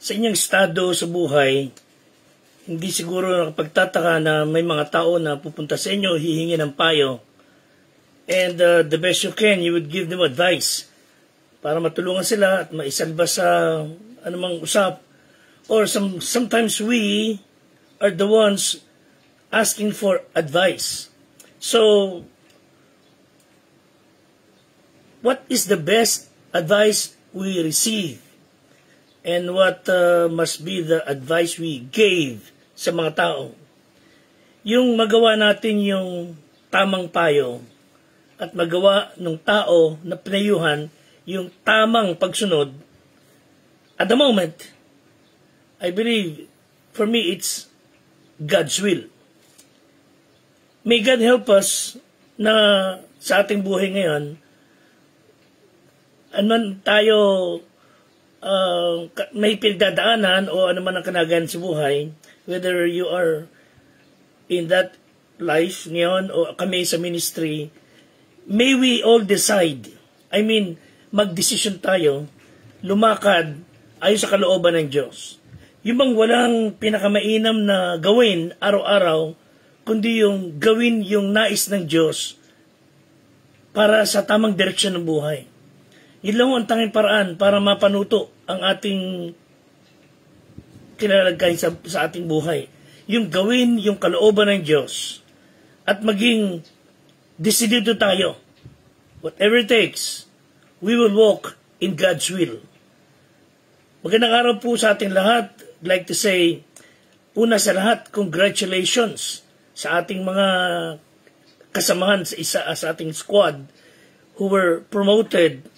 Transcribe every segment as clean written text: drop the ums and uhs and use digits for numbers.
sa inyong estado sa buhay, hindi siguro nakapagtataka na may mga tao na pupunta sa inyo, hihingi ng payo. And the best you can, you would give them advice para matulungan sila at maisalba sa anumang usap. Or sometimes we are the ones asking for advice. So, what is the best advice we receive? And what must be the advice we gave sa mga tao? Yung magawa natin yung tamang payo at magawa ng tao na pinayuhan yung tamang pagsunod, at the moment, I believe, for me, it's God's will. May God help us na sa ating buhay ngayon, anuman tayo may pinagdadaanan o anuman ang kanagahan sa buhay, whether you are in that life ngayon o kami sa ministry, may we all decide, magdesisyon tayo, lumakad ayon sa kalooban ng Diyos. Yung bang walang pinakamainam na gawin araw-araw, kundi yung gawin yung nais ng Diyos para sa tamang direksyon ng buhay. Yun lang ang tanging paraan para mapanuto ang ating kinalagay sa ating buhay. Yung gawin yung kalooban ng Diyos at maging desidido tayo. Whatever it takes, we will walk in God's will. Magandang araw po sa ating lahat. I'd like to say, una sa lahat, congratulations sa ating mga kasamahan sa ating squad who were promoted.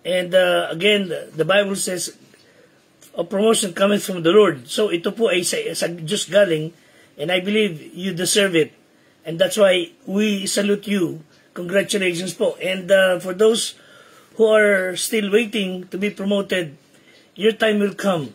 And again, the Bible says, a promotion coming from the Lord. So ito po ay sa Diyos galing, and I believe you deserve it. And that's why we salute you. Congratulations po. And for those who are still waiting to be promoted, your time will come.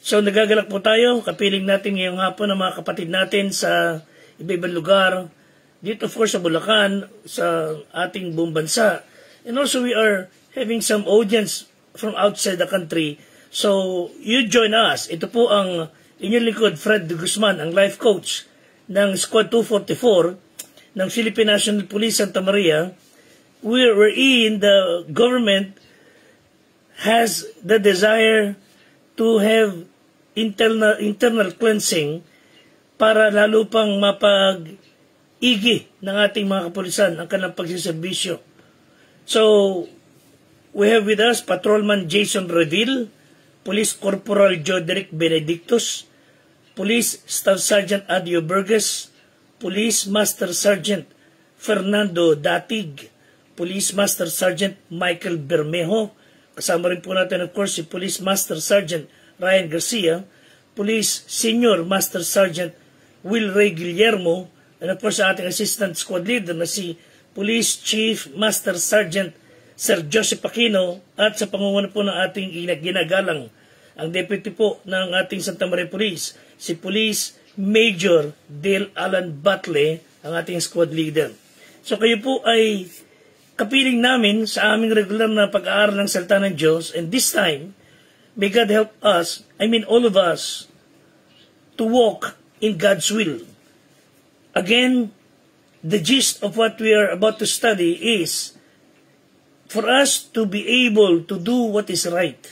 So nagagalak po tayo, kapiling natin ngayong hapon ng mga kapatid natin sa iba-ibang lugar, dito of course sa Bulacan, sa ating buong bansa. And also we are having some audience from outside the country. So you join us. Ito po ang inyong likod, Fred de Guzman, ang life coach ng Squad 244 ng Philippine National Police Santa Maria, wherein the government has the desire to have internal cleansing para lalo pang mapag-igi ng ating mga kapulisan ang kanilang pagsiservisyo. So, we have with us Patrolman Jason Reville, Police Corporal Joderick Benedictus, Police Staff Sergeant Adio Burgess, Police Master Sergeant Fernando Datig, Police Master Sergeant Michael Bermejo, kasama rin po natin of course si Police Master Sergeant Ryan Garcia, Police Senior Master Sergeant Will Ray Guillermo, and of course sa ating Assistant Squad Leader na si Police Chief Master Sergeant Sir Joseph Aquino, at sa pangunguna po ng ating ginagalang ang Deputy po ng ating Santa Maria Police, si Police Major Dale Alan Batle, ang ating Squad Leader. So kayo po ay kapiling namin sa aming regular na pag-aaral ng salita ng Diyos, and this time, may God help us, all of us, to walk in God's will. Again, the gist of what we are about to study is for us to be able to do what is right.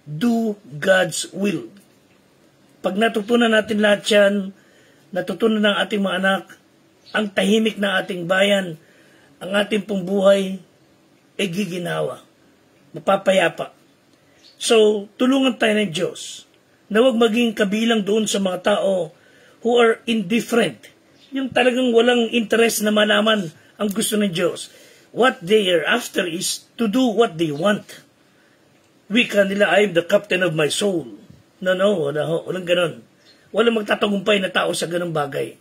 Do God's will. Pag natutunan natin lahat yan, natutunan ng ating mga anak, ang tahimik na ating bayan, ang ating pong buhay ay giginawa, mapapayapa. So, tulungan tayo ng Diyos na huwag maging kabilang doon sa mga tao who are indifferent. Yung talagang walang interest na malaman ang gusto ng Diyos. What they are after is to do what they want. Wika nila, I am the captain of my soul. No, walang ganon. Walang magtatagumpay na tao sa ganong bagay.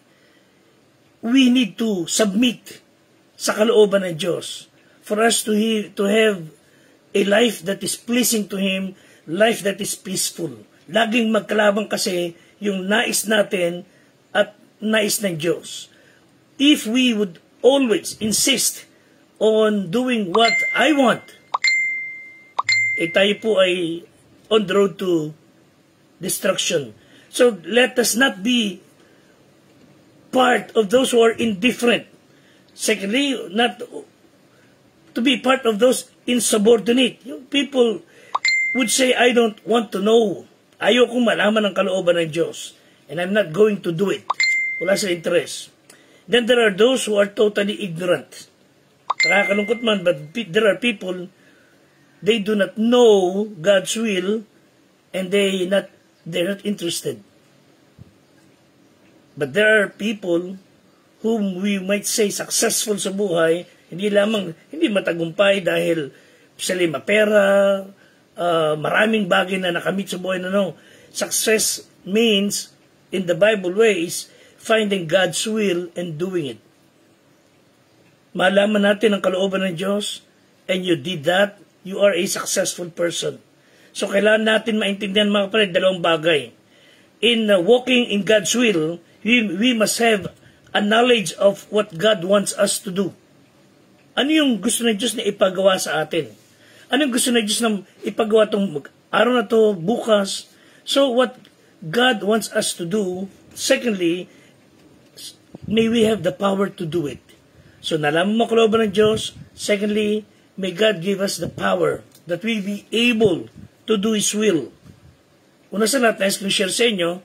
We need to submit sa kalooban ng Diyos for us to have a life that is pleasing to Him, life that is peaceful. Laging magkalabang kasi yung nais natin at nais ng Diyos. If we would always insist on doing what I want, tayo po ay on the road to destruction. So let us not be part of those who are indifferent. Secondly, not to be part of those insubordinate. Yung people would say, I don't want to know. Ayokong malaman ang kalooban ng Diyos. And I'm not going to do it. Wala sa interest. Then there are those who are totally ignorant. Nakakalungkot man, but there are people, they do not know God's will and they're not interested. But there are people whom we might say successful sa buhay, hindi matagumpay dahil sila mapera, maraming bagay na nakamit sa buhay. No. Success means, in the Bible way, is finding God's will and doing it. Malaman natin ang kalooban ng Diyos, and you did that, you are a successful person. So kailangan natin maintindihan mga kapatid, dalawang bagay. In walking in God's will, we must have a knowledge of what God wants us to do. Ano yung gusto ng Diyos na ipagawa sa atin? Ano yung gusto ng Diyos na ipagawa itong araw na to, bukas? So what God wants us to do, secondly, may we have the power to do it. So nalaman mo kalooban ng Diyos. Secondly, may God give us the power that we be able to do His will. Una sa lahat, nais kong share sa inyo,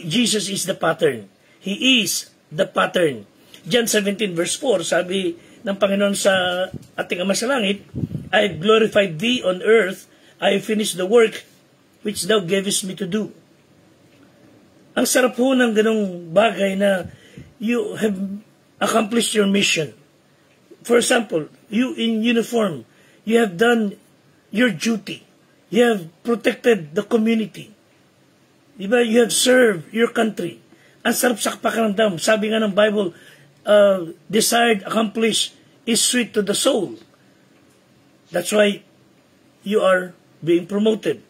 Jesus is the pattern. He is the pattern. John 17 verse 4, sabi ng Panginoon sa ating Ama sa langit, I have glorified Thee on earth, I have finished the work which Thou gavest me to do. Ang sarap po ng ganong bagay na you have accomplished your mission. For example, you in uniform, you have done your duty. You have protected the community. Diba? You have served your country. Ang sarap sa pakiramdam. Sabi nga ng Bible, desired, accomplished, is sweet to the soul. That's why you are being promoted.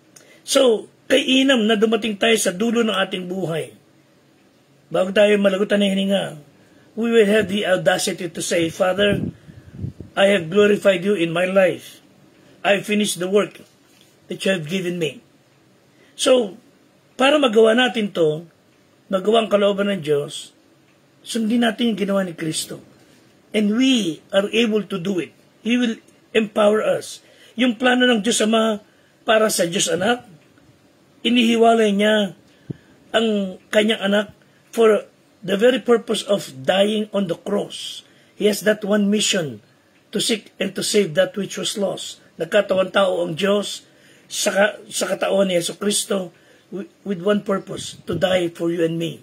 So, kay inam na dumating tayo sa dulo ng ating buhay. Bago tayo malagutan ng hininga, we will have the audacity to say, Father, I have glorified You in my life. I have finished the work that You have given me. So, para magawa natin to, magawa ang kalooban ng Diyos, sundin natin yung ginawa ni Kristo. And we are able to do it. He will empower us. Yung plano ng Diyos Ama para sa Diyos Anak, inihiwalay niya ang kanyang anak for the very purpose of dying on the cross. He has that one mission to seek and to save that which was lost. Nagkatawan tao ang Diyos sa katawan ni Yesu Kristo with one purpose, to die for you and me.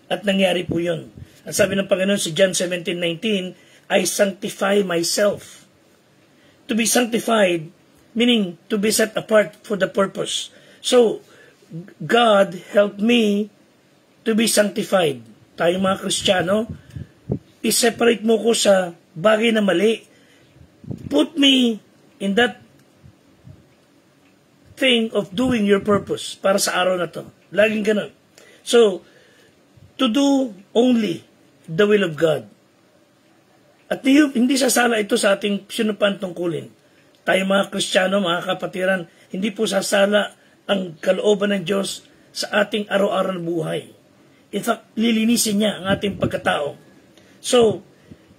At nangyari po yun. Ang sabi ng Panginoon sa John 17:19, I sanctify myself. To be sanctified, meaning to be set apart for the purpose. So, God helped me to be sanctified. Tayo mga Kristiyano, i-separate mo ko sa bagay na mali. Put me in that thing of doing your purpose para sa araw na to. Laging ganun. So, to do only the will of God. At hindi sasala ito sa ating sinupan tungkulin. Tayo mga Kristiyano, mga kapatiran, hindi po sasala ang kalooban ng Diyos sa ating araw-araw na buhay. In fact, lilinisin niya ang ating pagkatao. So,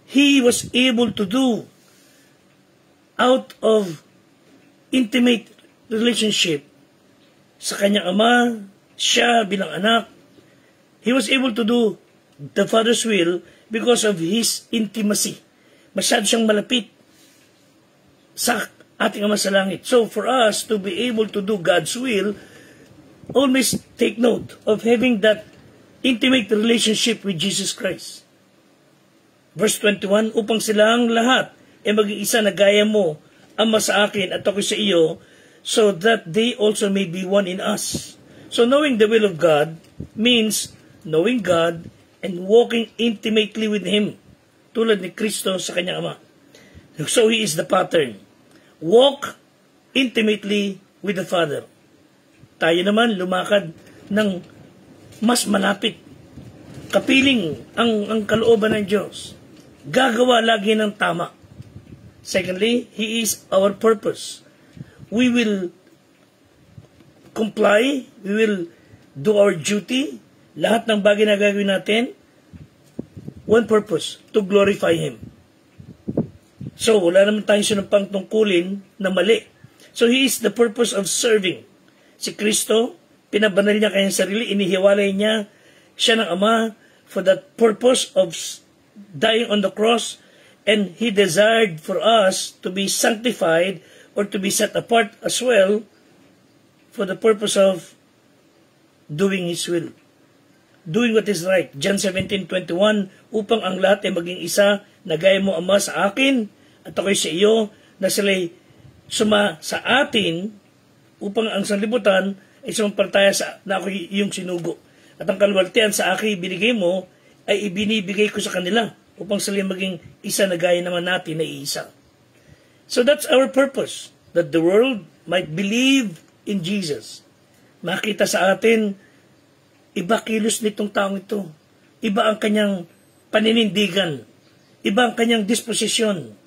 He was able to do out of intimate relationship sa kanyang Ama, siya bilang anak. He was able to do the Father's will because of His intimacy. Masyado siyang malapit sa ating Ama sa langit. So for us to be able to do God's will, always take note of having that intimate relationship with Jesus Christ. Verse 21, upang silang lahat ay mag-iisa na gaya mo, Ama sa akin at ako sa iyo, so that they also may be one in us. So knowing the will of God means knowing God and walking intimately with Him, tulad ni Kristo sa kanyang Ama. So He is the pattern. Walk intimately with the Father. Tayo naman lumakad ng mas malapit. Kapiling ang kalooban ng Diyos. Gagawa lagi ng tama. Secondly, He is our purpose. We will comply, we will do our duty, lahat ng bagay na gagawin natin, one purpose, to glorify Him. So, wala naman tayong sinumpang tungkulin na mali. So, He is the purpose of serving. Si Kristo, pinabanal niya kanyang sarili, inihiwalay niya siya ng Ama for that purpose of dying on the cross, and He desired for us to be sanctified or to be set apart as well for the purpose of doing His will. Doing what is right. John 17:21, upang ang lahat ay maging isa, na gaya mo, Ama, sa akin, at ako'y sa iyo, na sila'y suma sa atin, upang ang sanlibutan ay sumampalataya sa na ako yung sinugo. At ang kalwaltian sa akin binigay mo, ay ibinibigay ko sa kanila, upang sila'y maging isa na gaya naman natin na iisa. So that's our purpose, that the world might believe in Jesus. Makita sa atin, iba kilos nitong taong ito. Iba ang kanyang paninindigan. Iba ang kanyang disposisyon.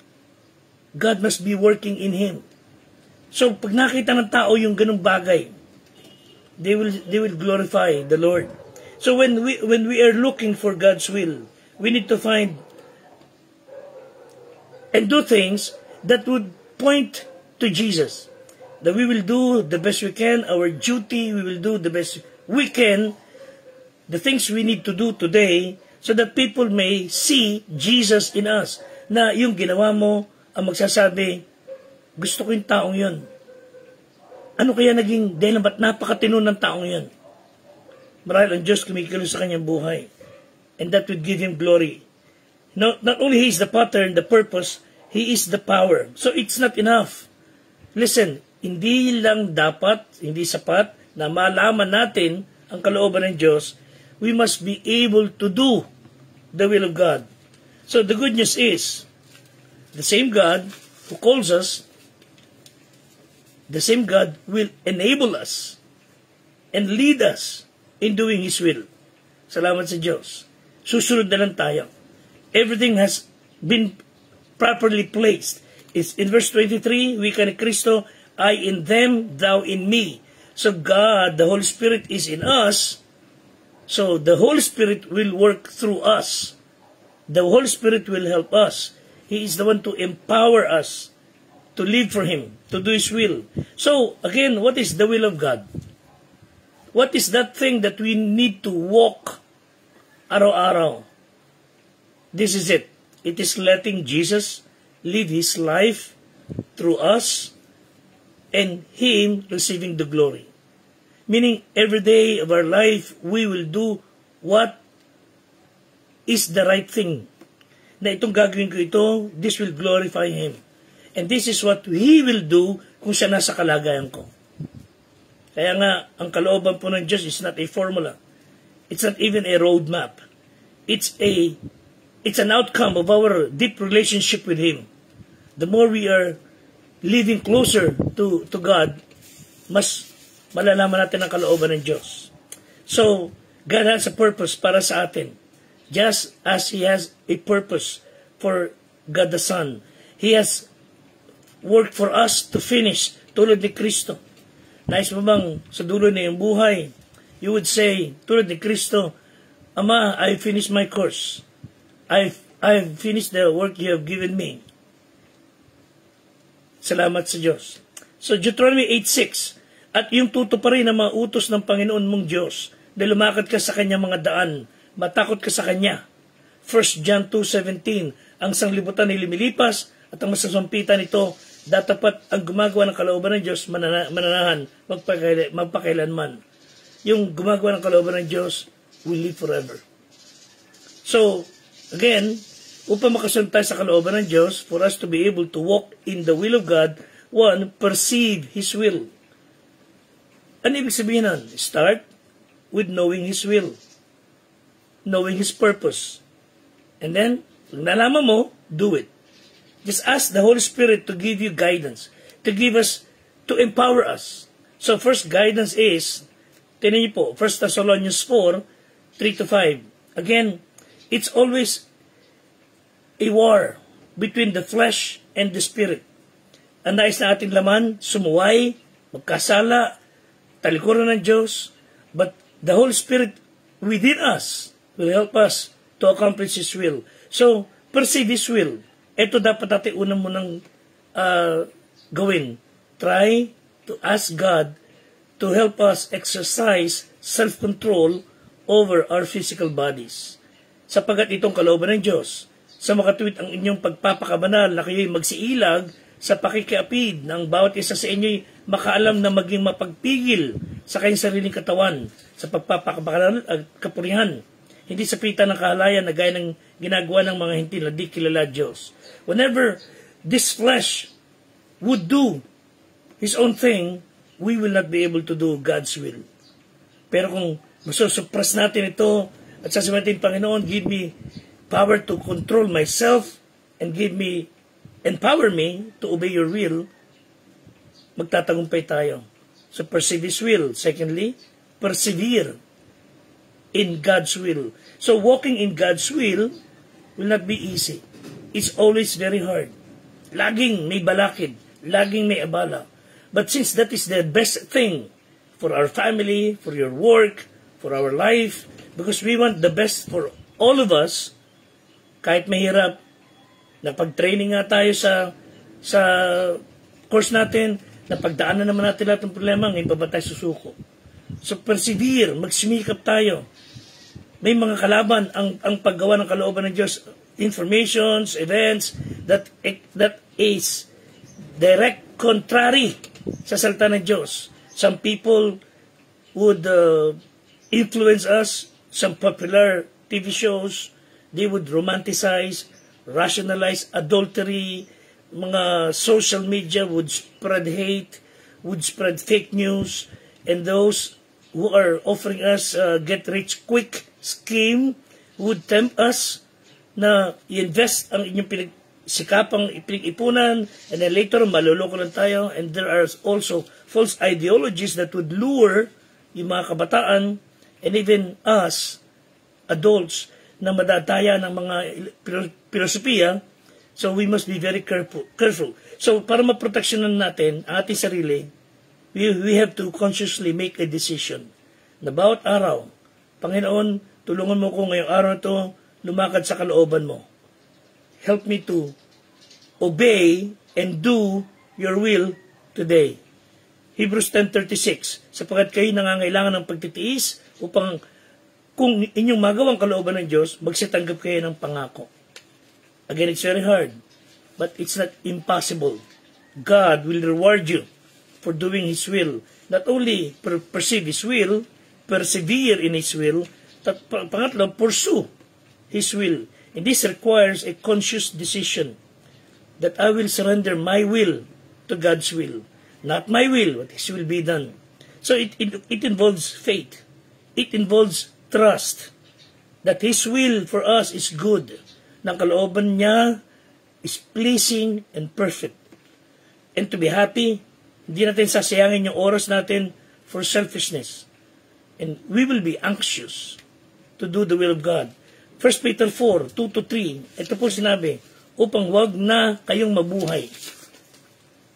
God must be working in him. So, pag nakita ng tao yung ganung bagay, they will glorify the Lord. So, when we are looking for God's will, we need to find and do things that would point to Jesus. That we will do the best we can, our duty, we will do the best we can, the things we need to do today, so that people may see Jesus in us. Na yung ginawa mo, ang magsasabi, gusto ko yung taong yun. Ano kaya naging dahil ba't napakatino ng taong yun? Marahil ang Diyos kumikilos sa kanyang buhay. And that would give Him glory. Not only He is the pattern, the purpose, He is the power. So it's not enough. Listen, hindi lang dapat, hindi sapat na malaman natin ang kalooban ng Diyos. We must be able to do the will of God. So the good news is, the same God who calls us, the same God will enable us and lead us in doing His will. Salamat sa Diyos. Susunod na lang tayo. Everything has been properly placed. It's in verse 23, wika ni Kristo, I in them, thou in me. So God, the Holy Spirit is in us. So the Holy Spirit will work through us. The Holy Spirit will help us. He is the one to empower us to live for Him, to do His will. So, again, what is the will of God? What is that thing that we need to walk araw-araw? This is it. It is letting Jesus live His life through us and Him receiving the glory. Meaning, every day of our life, we will do what is the right thing. Na itong gagawin ko ito, this will glorify Him. And this is what He will do kung siya nasa kalagayan ko. Kaya nga, ang kalooban po ng Diyos is not a formula. It's not even a roadmap. It's an outcome of our deep relationship with Him. The more we are living closer to God, mas malalaman natin ang kalooban ng Diyos. So, God has a purpose para sa atin. Just as He has a purpose for God the Son. He has worked for us to finish tulad ni Kristo. Nais mo bang sa dulo na iyong buhay, you would say, tulad ni Kristo, Ama, I finished my course. I've finished the work you have given me. Salamat sa Diyos. So, Deuteronomy 8:6, at yung tutuparin ang mga utos ng Panginoon mong Diyos, na lumakad ka sa kanyang mga daan, matakot ka sa kanya. 1 John 2:17, ang sanglibutan ay lumilipas at ang masasampitan nito, datapat ang gumagawa ng kalooban ng Diyos mananahan magpakailanman. Yung gumagawa ng kalooban ng Diyos will live forever. So, again, upang makasunod tayo sa kalooban ng Diyos, for us to be able to walk in the will of God, one, perceive His will. Ano ibig sabihin nun? Start with knowing His will. Knowing His purpose. And then, pag nalaman mo, do it. Just ask the Holy Spirit to give you guidance, to give us, to empower us. So first guidance is, tinan niyo po, 1 Thessalonians 4, 3-5. Again, it's always a war between the flesh and the spirit. Ang nais na ating laman, sumuway, magkasala, talikuran ng Diyos, but the Holy Spirit within us will help us to accomplish His will. So, pursue His will. Ito dapat natin unang munang gawin. Try to ask God to help us exercise self-control over our physical bodies. Sapagat itong kalooban ng Diyos, sa makatuwid ang inyong pagpapakabanal na kayo'y magsiilag sa pakikiapid ng bawat isa sa inyo'y makaalam na maging mapagpigil sa kanyang sariling katawan sa pagpapakabanal at kapurihan, hindi sa pita ng kahalayan na gaya ng ginagawa ng mga hintil na di kilala Diyos. Whenever this flesh would do his own thing, we will not be able to do God's will. Pero kung masusupras natin ito at sasabihin natin, Panginoon, give me power to control myself and empower me to obey your will, magtatagumpay tayo. So pursue His will. Secondly, persevere in God's will. So walking in God's will not be easy. It's always very hard. Laging may balakid, laging may abala. But since that is the best thing for our family, for your work, for our life, because we want the best for all of us, kahit mahirap, napag-training nga tayo sa course natin, napagdaanan naman natin lahat ng problema, ngayon pa ba tayo susuko? So persevere, magsumikap tayo. May mga kalaban ang paggawa ng kalooban ng Diyos, informations, events, that is direct contrary sa salita ng Diyos. Some people would influence us, some popular TV shows, they would romanticize, rationalize adultery, mga social media would spread hate, would spread fake news, and those who are offering us get-rich-quick scheme would tempt us na i-invest ang inyong sikapang pinag-ipunan, and then later maluloko lang tayo. And there are also false ideologies that would lure yung mga kabataan and even us adults na madadaya ng mga filosofiya. So we must be very careful. So para maproteksyonan natin ang ating sarili, we have to consciously make a decision na bawat araw, Panginoon, tulungan mo ko ngayong araw na ito lumakad sa kalooban mo. Help me to obey and do your will today. Hebrews 10:36, sapagkat kayo nangangailangan ng pagtitiis upang kung inyong magawang kalooban ng Diyos, magsitanggap kayo ng pangako. Again, it's very hard, but it's not impossible. God will reward you for doing His will. Not only perceive His will, persevere in His will, pangatlo, pursue His will. And this requires a conscious decision that I will surrender my will to God's will. Not my will, but His will be done. So it involves faith. It involves trust that His will for us is good. Na kalooban niya is pleasing and perfect. And to be happy, hindi natin sasayangin yung oras natin for selfishness. And we will be anxious to do the will of God. 1 Peter 4, 2-3, ito po sinabi, upang wag na kayong mabuhay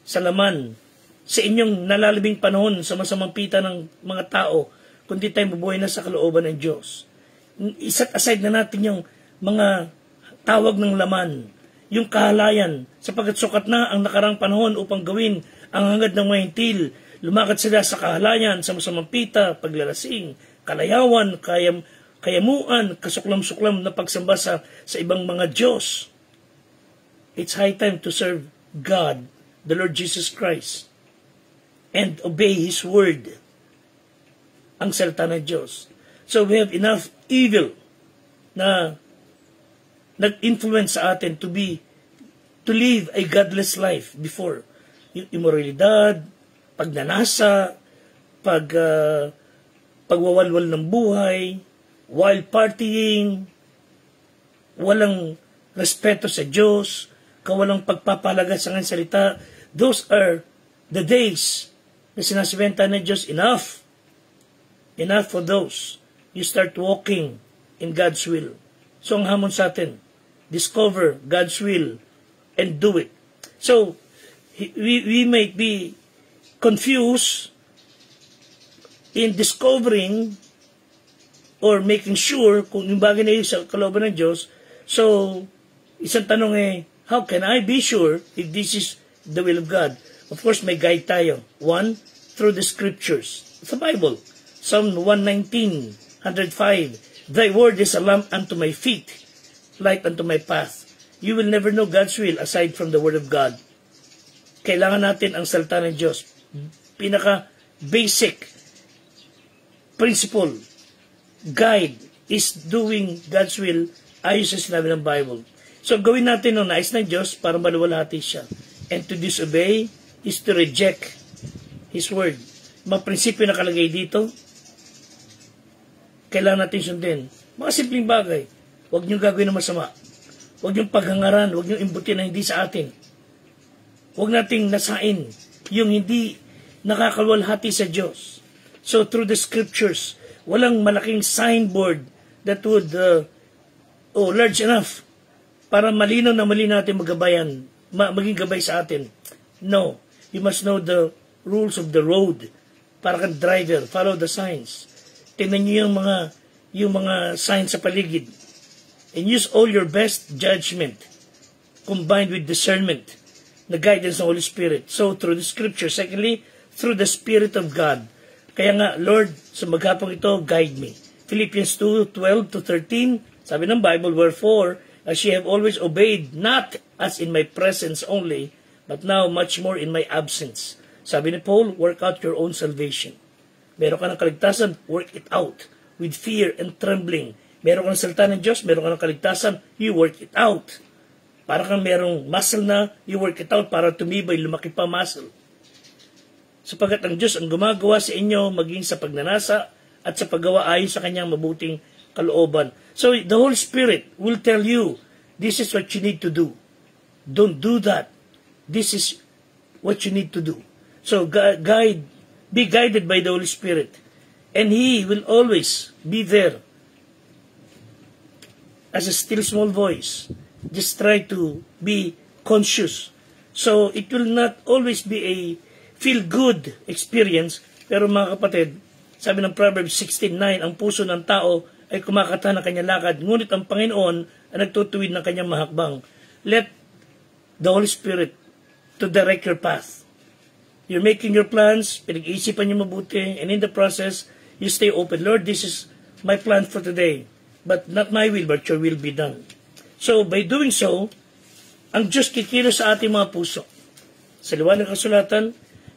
sa laman sa inyong nalalabing panahon sa masamang pita ng mga tao, kundi tayo mabuhay na sa kalooban ng Diyos. Iset aside na natin yung mga tawag ng laman, yung kahalayan, sapagkat sukat na ang nakarang panahon upang gawin ang hangad ng mga hintil. Lumakad sila sa kahalayan, sa masamang pita, paglalasing, kalayawan, kayamuan, kasuklam-suklam na pagsamba sa ibang mga Diyos. It's high time to serve God, the Lord Jesus Christ, and obey His word, ang salita ng Diyos. So we have enough evil na nag-influence sa atin to live a godless life before. Immoralidad, pagnanasa, pagwawalwal ng buhay, wild partying, walang respeto sa Diyos, kawalang pagpapahalaga sa kanyang salita. Those are the days na sinasabihan tayo ng Diyos, enough. Enough for those. You start walking in God's will. So ang hamon sa atin, discover God's will and do it. So, we might be confused in discovering or making sure kung yung bagay na yun sa kalooban ng Diyos. So, isang tanong how can I be sure if this is the will of God? Of course, may guide tayo. One, through the scriptures. It's the Bible. Psalm 119, 105. Thy word is a lamp unto my feet, light unto my path. You will never know God's will aside from the word of God. Kailangan natin ang salita ng Diyos. Pinaka-basic principle, guide, is doing God's will ayon sa sinabi ng Bible. So, gawin natin ang nais ng Diyos para maluwalhati siya. And to disobey is to reject His word. Mga prinsipyo na kalagay dito, kailangan natin sundin. Mga simpleng bagay. Huwag niyong gagawin ng masama. Huwag niyong paghangaran. Huwag niyong imbutin na hindi sa atin. Huwag nating nasain yung hindi nakakaluwalhati sa Diyos. So, through the scriptures, walang malaking signboard that would large enough para malinaw na mali natin maging gabay sa atin. No. You must know the rules of the road. Para kang driver, follow the signs. Tingnan niyo yung mga signs sa paligid. And use all your best judgment combined with discernment, the guidance ng Holy Spirit. So, through the scripture. Secondly, through the Spirit of God. Kaya nga, Lord, sa maghapong ito, guide me. Philippians 2:12-13, sabi ng Bible, wherefore, as ye have always obeyed, not as in my presence only, but now much more in my absence. Sabi ni Paul, work out your own salvation. Meron ka ng kaligtasan, work it out with fear and trembling. Meron ka ng salita ng Diyos, meron ka ng kaligtasan, you work it out. Para kang merong muscle na, you work it out para tumibay, lumaki pa muscle. Sapagat ang Diyos ang gumagawa sa inyo maging sa pagnanasa at sa paggawa ayon sa kanyang mabuting kalooban. So the Holy Spirit will tell you, this is what you need to do. Don't do that. This is what you need to do. So be guided by the Holy Spirit. And He will always be there as a still small voice. Just try to be conscious. So it will not always be a feel-good experience. Pero mga kapatid, sabi ng Proverbs 16:9, ang puso ng tao ay kumakata ng kanyang lakad, ngunit ang Panginoon ay nagtutuwid ng kanyang mahakbang. Let the Holy Spirit to direct your path. You're making your plans, pinag-iisipan niyo mabuti, and in the process, you stay open. Lord, this is my plan for today, but not my will, but your will be done. So, by doing so, ang Diyos kikilos sa ating mga puso. Sa liwanag ng kasulatan,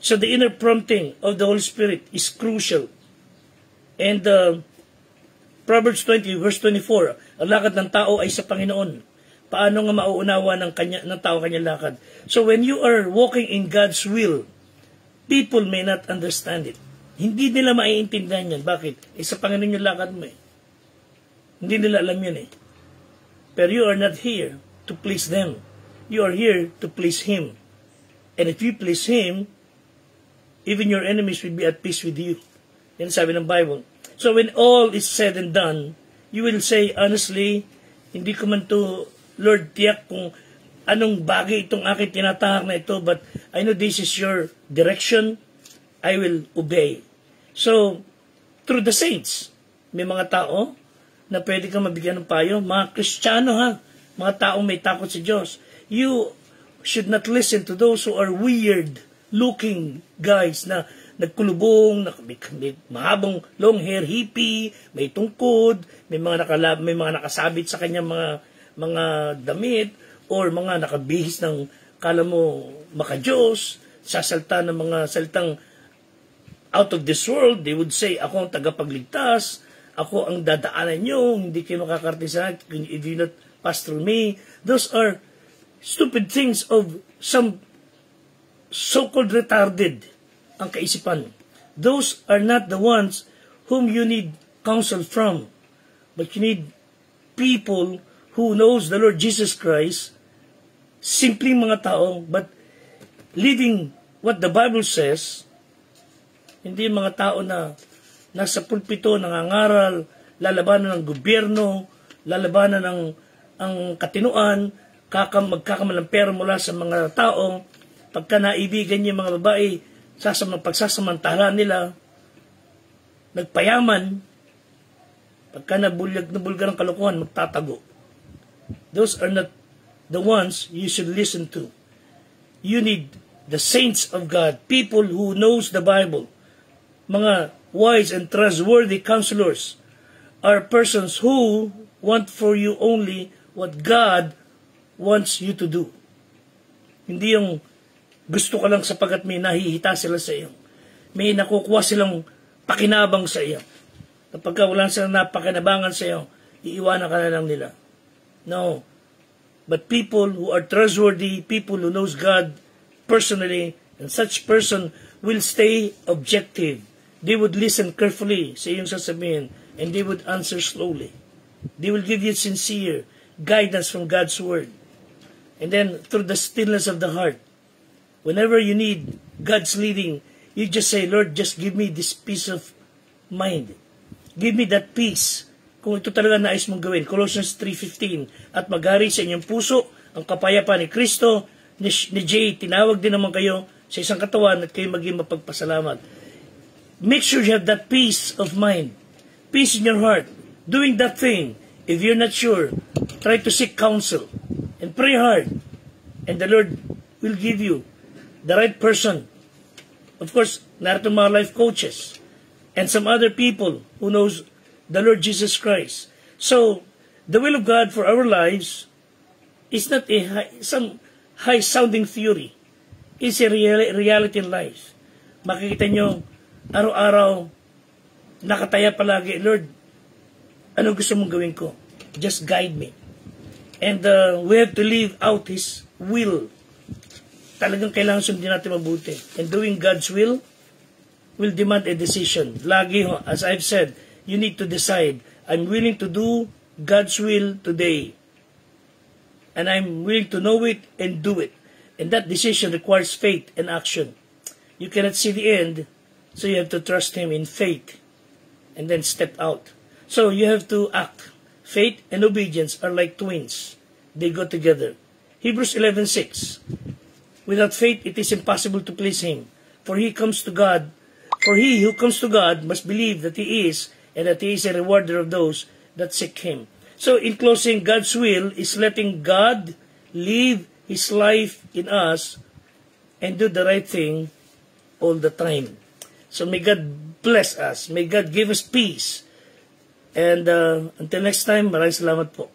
so the inner prompting of the Holy Spirit is crucial. And Proverbs 20, verse 24, ang lakad ng tao ay sa Panginoon. Paano nga mauunawa ng tao kanyang lakad? So when you are walking in God's will, people may not understand it. Hindi nila maiintindihan yan. Bakit? Sa Panginoon yung lakad mo . Hindi nila alam yun . Pero you are not here to please them. You are here to please Him. And if you please Him, even your enemies will be at peace with you. Yan sabi ng Bible. So when all is said and done, you will say, honestly, hindi ko man to, Lord, tiyak kung anong bagay itong aking tinatahak na ito, but I know this is your direction, I will obey. So, through the saints, may mga tao na pwede kang mabigyan ng payo, mga Kristiyano mga taong may takot sa Diyos. You should not listen to those who are weird-looking guys na nagkulubong, may mahabang long hair, hippie, may tungkod, may mga nakasabit sa kanyang mga damit, or mga nakabihis ng kala mo maka-Diyos, sasalta ng mga salitang out of this world. They would say, ako ang tagapagligtas, ako ang dadaanan nyo, hindi kayo makakartisan if you not pass through me. Those are stupid things of some so-called retarded ang kaisipan. Those are not the ones whom you need counsel from, but you need people who knows the Lord Jesus Christ, simpleng mga tao, but living what the Bible says. Hindi mga tao na nasa pulpito, nangangaral, lalabanan ng gobyerno, lalabanan ng ang katinuan, magkakamalampero mula sa mga taong pagka naibigan niya mga babae, pagsasamantala nila. nagpayaman, pagka nabulgar ng kalokohan, magtatago. Those are not the ones you should listen to. You need the saints of God, people who knows the Bible. Mga wise and trustworthy counselors are persons who want for you only what God wants you to do. Hindi yung gusto ka lang sapagat may nahihita sila sa iyo. May nakukuha silang pakinabang sa iyo. Kapag wala silang napakinabangan sa iyo, iiwanan ka na lang nila. No. But people who are trustworthy, people who knows God personally, and such person will stay objective. They would listen carefully sa iyong sasabihin, and they would answer slowly. They will give you sincere guidance from God's Word. And then, through the stillness of the heart, whenever you need God's leading, you just say, Lord, just give me this peace of mind. Give me that peace. Kung ito talaga nais mong gawin. Colossians 3:15. At maghari sa inyong puso ang kapayapaan ni Kristo. Ni Jay, tinawag din naman kayo sa isang katawan at kayo maging mapagpasalamat. Make sure you have that peace of mind. Peace in your heart. Doing that thing. If you're not sure, try to seek counsel. And pray hard. And the Lord will give you the right person. Of course, narito mga life coaches. And some other people who knows the Lord Jesus Christ. So, the will of God for our lives is not some high-sounding theory. It's a reality in life. Makikita nyo, araw-araw, nakataya palagi, Lord, ano gusto mong gawin ko? Just guide me. And we have to live out His will. Talagang kailangan sundin natin mabuti. And doing God's will demand a decision. Lagi, as I've said, you need to decide, I'm willing to do God's will today. And I'm willing to know it and do it. And that decision requires faith and action. You cannot see the end, so you have to trust Him in faith and then step out. So you have to act. Faith and obedience are like twins. They go together. Hebrews 11:6. Without faith, it is impossible to please Him. For he who comes to God must believe that He is, and that He is a rewarder of those that seek Him. So in closing, God's will is letting God live His life in us and do the right thing all the time. So may God bless us. May God give us peace. And until next time, maraming salamat po.